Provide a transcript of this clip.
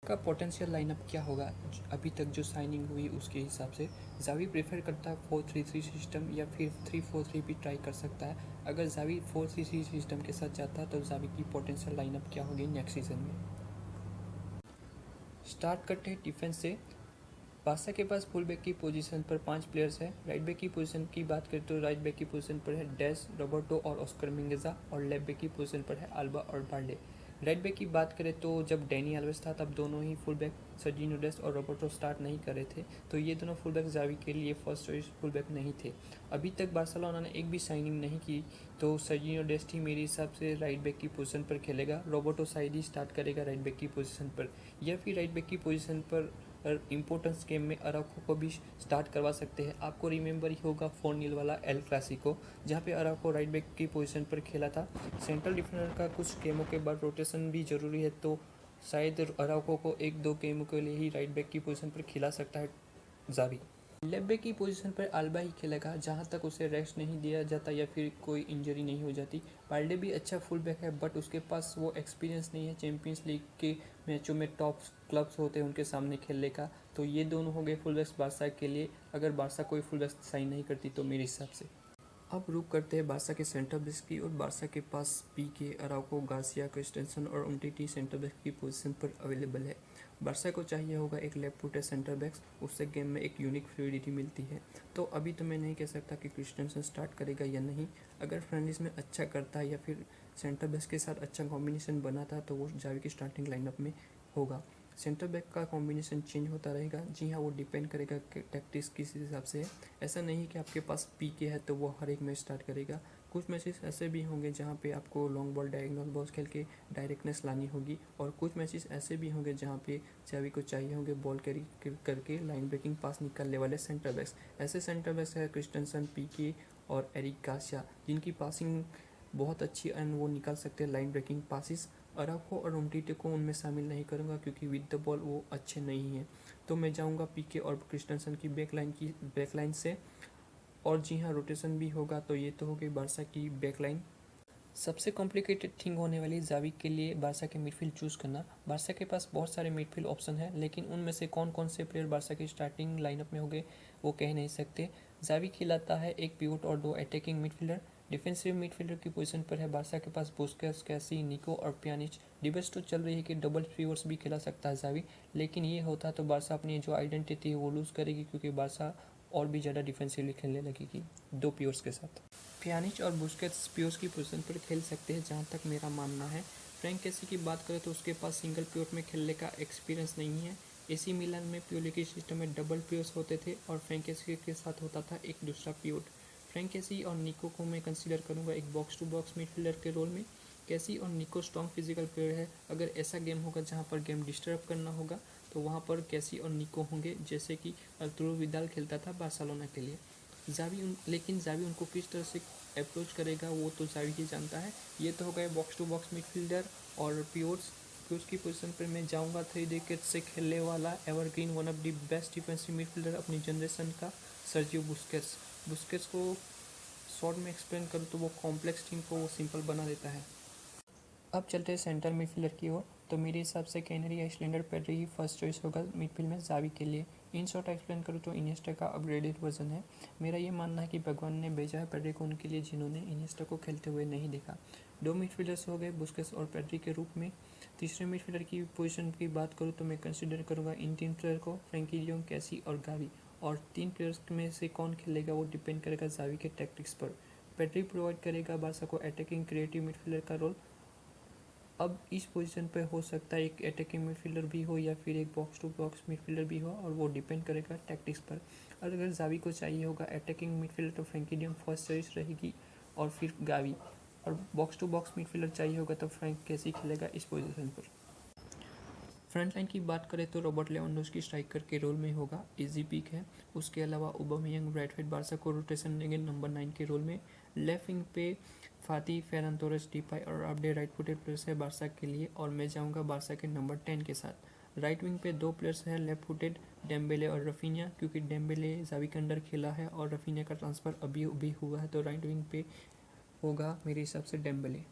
का potential lineup क्या होगा अभी तक जो साइनिंग हुई उसके हिसाब से? जावी प्रेफर करता है 4-3-3 सिस्टम या फिर 3-4-3 भी ट्राई कर सकता है। अगर जावी 4-3-3 सिस्टम के साथ जाता है तो जावी की पोटेंशियल लाइनअप क्या होगी नेक्स्ट सीजन में? स्टार्ट करते हैं डिफेंस से। बारसा के पास फुल बैक की पोजीशन पर 5 प्लेयर्स हैं। राइट बैक की पोजीशन की बात करें तो राइट बैक की पोजीशन पर है डेस, रोबर्टो और ऑस्कर मिंगेजा, और लेफ्ट बैक की पोजीशन पर है अल्बा और बाल्डे। राइट बैक की बात करें तो जब डैनी अल्वेस था तब दोनों ही फुल बैक सर्जिनो डेस्ट और रोबर्टो स्टार्ट नहीं कर रहे थे, तो ये दोनों फुल बैक जावी के लिए फर्स्ट चॉइस फुल बैक नहीं थे। अभी तक बार्सिलोना ने एक भी साइनिंग नहीं की, तो सर्जिनो डेस्ट ही मेरे हिसाब से राइट बैक की पोजीशन पर खेलेगा। रोबर्टो साइड ही स्टार्ट करेगा राइट बैक की पोजीशन पर, या फिर राइट बैक की पोजीशन पर इम्पोर्टेंस गेम में अराउखो को भी स्टार्ट करवा सकते हैं। आपको रिमेंबर ही होगा 4-0 वाला एल क्लासिको, जहाँ पे अराउखो राइट बैक की पोजीशन पर खेला था। सेंट्रल डिफेंडर का कुछ गेमों के बाद रोटेशन भी ज़रूरी है, तो शायद अराउखो को 1-2 गेमों के लिए ही राइट बैक की पोजीशन पर खिला सकता है जावी। लेफ्ट बैक की पोजीशन पर अल्बा ही खेलेगा जहाँ तक उसे रेस्ट नहीं दिया जाता या फिर कोई इंजरी नहीं हो जाती। बाल्डे भी अच्छा फुल बैक है, बट उसके पास वो एक्सपीरियंस नहीं है चैंपियंस लीग के मैचों में टॉप क्लब्स होते हैं उनके सामने खेलने का। तो ये दोनों हो गए फुल बैक्स बारसा के लिए, अगर बारसा कोई फुल बैक साइन नहीं करती तो मेरे हिसाब से। अब रुक करते हैं बारसा के सेंटर बैक्स की, और बारसा के पास पीके, अराउको, गार्सिया, क्रिस्टेंसन और उमटीटी सेंटर बैक की पोजीशन पर अवेलेबल है। बारसा को चाहिए होगा एक लेफ्ट फुटेड सेंटर बैक्स, उससे गेम में एक यूनिक फ्लूइडिटी मिलती है। तो अभी तो मैं नहीं कह सकता कि क्रिस्टेंसन स्टार्ट करेगा या नहीं। अगर फ्रेंडलीज में अच्छा करता है या फिर सेंटर बैक्स के साथ अच्छा कॉम्बिनेशन बनाता तो वो जावी की स्टार्टिंग लाइनअप में होगा। सेंटर बैक का कॉम्बिनेशन चेंज होता रहेगा, जी हाँ, वो डिपेंड करेगा कि टैक्टिक्स किस हिसाब से है। ऐसा नहीं कि आपके पास पीके है तो वो हर एक मैच स्टार्ट करेगा। कुछ मैचेस ऐसे भी होंगे जहाँ पे आपको लॉन्ग बॉल डायगोनल बॉल्स खेल के डायरेक्टनेस लानी होगी, और कुछ मैचेस ऐसे भी होंगे जहाँ पे जावी को चाहिए होंगे बॉल कैरी करके लाइन ब्रेकिंग पास निकालने वाले सेंटर बैक्स। ऐसे सेंटर बैक्स है क्रिस्टेंसन, पीके और एरिक गार्सिया, जिनकी पासिंग बहुत अच्छी एंड वो निकाल सकते हैं लाइन ब्रेकिंग पासिस। अराउखो और उमटीटी को उनमें शामिल नहीं करूँगा क्योंकि विद द बॉल वो अच्छे नहीं हैं। तो मैं जाऊँगा पीके और क्रिस्टेंसन की बैकलाइन से। और जी हाँ, रोटेशन भी होगा, तो ये तो हो गई बारसा की बैकलाइन। सबसे कॉम्प्लिकेटेड थिंग होने वाली जावी के लिए बारसा के मिडफील्ड चूज़ करना। बारसा के पास बहुत सारे मिडफील्ड ऑप्शन हैं, लेकिन उनमें से कौन कौन से प्लेयर बारसा की स्टार्टिंग लाइनअप में होंगे वो कह नहीं सकते। जावी खिलाता है एक पिवोट और 2 अटैकिंग मिडफील्डर। डिफेंसिव मिडफील्डर की पोजीशन पर है बारसा के पास बुस्केट्स, कैसी, निको और प्यानिच। डिबेट्स तो चल रही है कि डबल पिवोट्स भी खिला सकता है जावी, लेकिन ये होता तो बारसा अपनी जो आइडेंटिटी है वो लूज़ करेगी, क्योंकि बारसा और भी ज़्यादा डिफेंसिवली खेलने लगेगी 2 पिवोट्स के साथ। प्यानिच और बुस्केट्स पियोस की पोजीशन पर खेल सकते हैं जहाँ तक मेरा मानना है। फ्रैंक कैसी की बात करें तो उसके पास सिंगल पिवोट में खेलने का एक्सपीरियंस नहीं है। एसी मिलान में पियोली के सिस्टम में डबल पियोस होते थे और फ्रैंक कैसी के साथ होता था एक दूसरा पिवोट। फ्रैंक कैसी और निको को मैं कंसीडर करूँगा एक बॉक्स टू बॉक्स मिडफील्डर के रोल में। कैसी और निको स्ट्रॉन्ग फिजिकल प्लेयर है, अगर ऐसा गेम होगा जहाँ पर गेम डिस्टर्ब करना होगा तो वहाँ पर कैसी और निको होंगे, जैसे कि अर्तुरो विदाल खेलता था बार्सिलोना के लिए। लेकिन जावी उनको किस तरह से अप्रोच करेगा वो तो जावी ही जानता है। ये तो हो गए बॉक्स टू बॉक्स मिडफील्डर और पिवोट्स की पोजीशन पर मैं जाऊंगा 3 डिकेड से खेलने वाला evergreen, one of the best defensive midfielder अपनी जनरेशन का, सर्जियो बुस्केट्स को शॉर्ट में एक्सप्लेन करूँ तो वो कॉम्प्लेक्स टीम को वो सिंपल बना देता है। अब चलते हैं सेंट्रल मिडफील्डर की ओर, तो मेरे हिसाब से कैनरी आइसलैंडर पेड्री ही फर्स्ट चॉइस होगा मिडफील्ड में जावी के लिए। इन शॉर्ट एक्सप्लेन करूँ तो इनिएस्टा का अपग्रेडेड वर्जन है। मेरा ये मानना है कि भगवान ने भेजा है पेड्री को उनके लिए जिन्होंने इनिएस्टा को खेलते हुए नहीं देखा। 2 मिडफील्डर्स हो गए बुस्केट्स और पेड्री के रूप में। तीसरे मिडफील्डर की पोजीशन की बात करूँ तो मैं कंसिडर करूँगा इन 3 प्लेयर को, फ्रैंकी डियोंग, कैसी और गावी। और 3 प्लेयर्स में से कौन खेलेगा वो डिपेंड करेगा जावी के टैक्टिक्स पर। पेड्री प्रोवाइड करेगा बारसा को अटैकिंग क्रिएटिव मिडफील्डर का रोल। अब इस पोजीशन पे हो सकता है एक अटैकिंग मिडफील्डर भी हो या फिर एक बॉक्स टू बॉक्स मिडफील्डर भी हो, और वो डिपेंड करेगा टैक्टिक्स पर। और अगर जावी को चाहिए होगा अटैकिंग मिडफील्डर तो फ्रैंकी डियोंग फर्स्ट चॉइस रहेगी, और फिर गावी। और बॉक्स टू बॉक्स मिडफील्डर चाहिए होगा तो फ्रैंक कैसी खेलेगा इस पोजीशन पर। फ्रंट लाइन की बात करें तो रॉबर्ट लेवेंडोव्स्की स्ट्राइकर के रोल में होगा, इजी पिक है। उसके अलावा ओबामेयांग राइट साइड बारसा को रोटेशन देंगे नंबर 9 के रोल में। लेफ्ट विंग पे फाती, फेरन तोरेस, डिपाई और अब्डे राइट फुटेड प्लेयर्स है बारसा के लिए, और मैं जाऊंगा बारसा के नंबर 10 के साथ। राइट विंग पे 2 प्लेयर्स हैं लेफ्ट फुटेड, डेम्बेले और रफीनिया, क्योंकि डेम्बेले जावी के अंडर खेला है और रफीनिया का ट्रांसफ़र अभी हुआ है, तो राइट विंग पे होगा मेरे हिसाब से डेम्बेले।